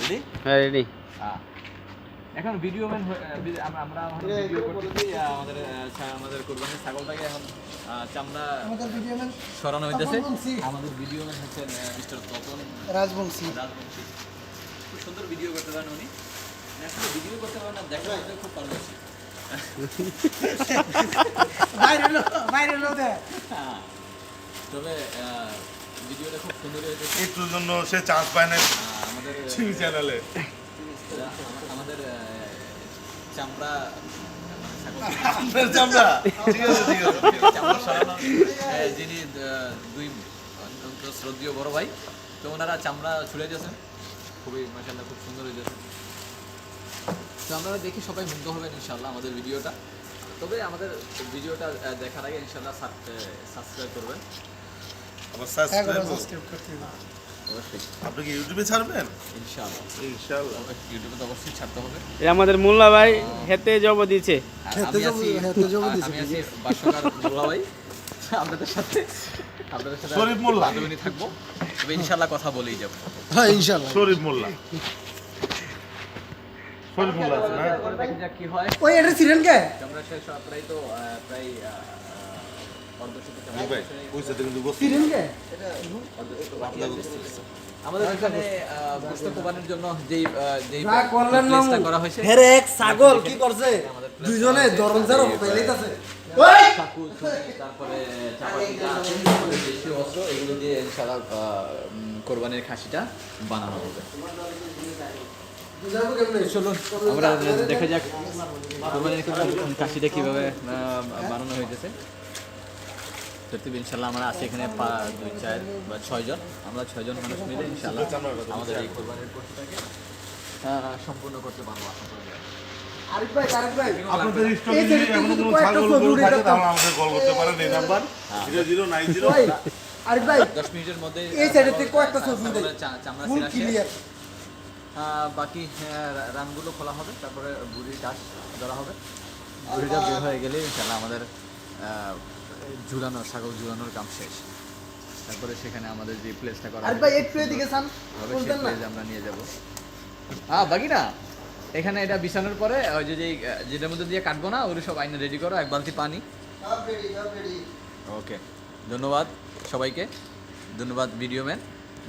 Ready? হ্যাঁ ready. এখন video man আমরা ভিডিও করতেছি আমাদের কুরবানির ছাগলটাকে এখন চামড়া সরানো হইতেছে। আমাদের ভিডিও ম্যান হচ্ছেন মিস্টার তপন রাজবংশী। খুব সুন্দর ভিডিও করতে পারেন উনি। আসলে ভিডিও করতে পারেন না, দেখার মধ্যে খুব পারদর্শী। তবে ভিডিওটা খুব সুন্দর হয়েছে। একটুর জন্য সে চান্স পায় না আমাদের চ্যানেলে। আমাদের চামড়া আপনার চামড়া ঠিক আছে ঠিক আছে। চামড়া সরানো যিনি দুই শ্রদ্ধেয় বড় ভাই, তো ওনারা চামড়া ছুড়ে দিয়েছেন, খুবই মাশাআল্লাহ খুব সুন্দর হয়েছে। তো আপনারা দেখি সবাই মুগ্ধ হবেন ইনশাআল্লাহ আমাদের ভিডিওটা। তবে আমাদের ভিডিওটা দেখার আগে ইনশাআল্লাহ সাবস্ক্রাইব করবেন। আবার সাবস্ক্রাইব করতে হবে। অবশ্যই আপনি কি ইউটিউবে ছাড়বেন? ইনশাআল্লাহ ইনশাআল্লাহ ইউটিউবে তো অবশ্যই ছাড়তে হবে। এ আমাদের মোল্লা ভাই হেতে জব দিয়েছে। আর আমি আছি বাসকার মোল্লা ভাই, আপনাদের সাথে শরীফ মোল্লা বান্ধবী থাকবো। তবে ইনশাআল্লাহ কথা বলেই যাবো। হ্যাঁ ইনশাআল্লাহ। শরীফ মোল্লা শরীফ মোল্লা আছে না? দেখি যাক কি হয়। ওই এটা ছিলেন কে? আমরা শেষ প্রায় তো প্রায় ভাই পয়সা থেকে দিব ছিলেন কে? আমাদের এখানে গোশত কোরবানির জন্য যেই যা করলেন না প্লেসটা করা হয়েছে, হেরে এক ছাগল কি করছে? দুইজনে দরজার পেলাইতাছে। ওই চাকু, ছুরি, তারপরে চাপাতিটা, আমাদের দেশীয় অস্ত্র, এগুলো দিয়ে ইনশাআল্লাহ কোরবানির খাসিটা বানানো হবে। বুঝাবো কেমনে? চলুন আমরা দেখা যাক কোরবানির খাসিটা কীভাবে বানানো হইতেছে। সত্যি ইনশাল্লাহ আমরা আছি এখানে 2, 4 বা 6 জন, আমরা 6 জন মানুষ মিলে ইনশাল্লাহ আমাদের এই কোরবানির পশুটাকে সম্পূর্ণ করতে পারবো আশা করি। আরিফ ভাই আপনাদের স্টকে যদি এখনো কোনো ছাগল গরু থাকে তাহলে আমাদের কল করতে পারেন এই নাম্বার 0090 ওই আরিফ ভাই 10 মিনিটের মধ্যে এই সাইডে থেকে কয়েকটা ছবি দেই। চামড়া ফুল ছিঁড়া শেষ। ক্লিয়ার। বাকি রানগুলো খোলা হবে, তারপরে বুড়ির কাজ ধরা হবে। বুড়িটা বের হয়ে গেলে ইনশাল্লাহ আমাদের ঝুলানো ছাগল ঝুলানোর কাম শেষ। তারপরে সেখানে আমাদের যে প্লেসটা করা আরিফ ভাই একটু এদিকে যান। হবে, সেই বলতেন না? প্লেস আমরা নিয়ে যাব। বাকি না এখানে এটা বিছানোর পরে ওই যে যেটার মধ্যে দিয়ে কাটবো না, ওগুলো সব আইনে রেডি করো, 1 বালতি পানি। সব রেডি। ওকে, ধন্যবাদ সবাইকে, ধন্যবাদ ভিডিও ম্যান।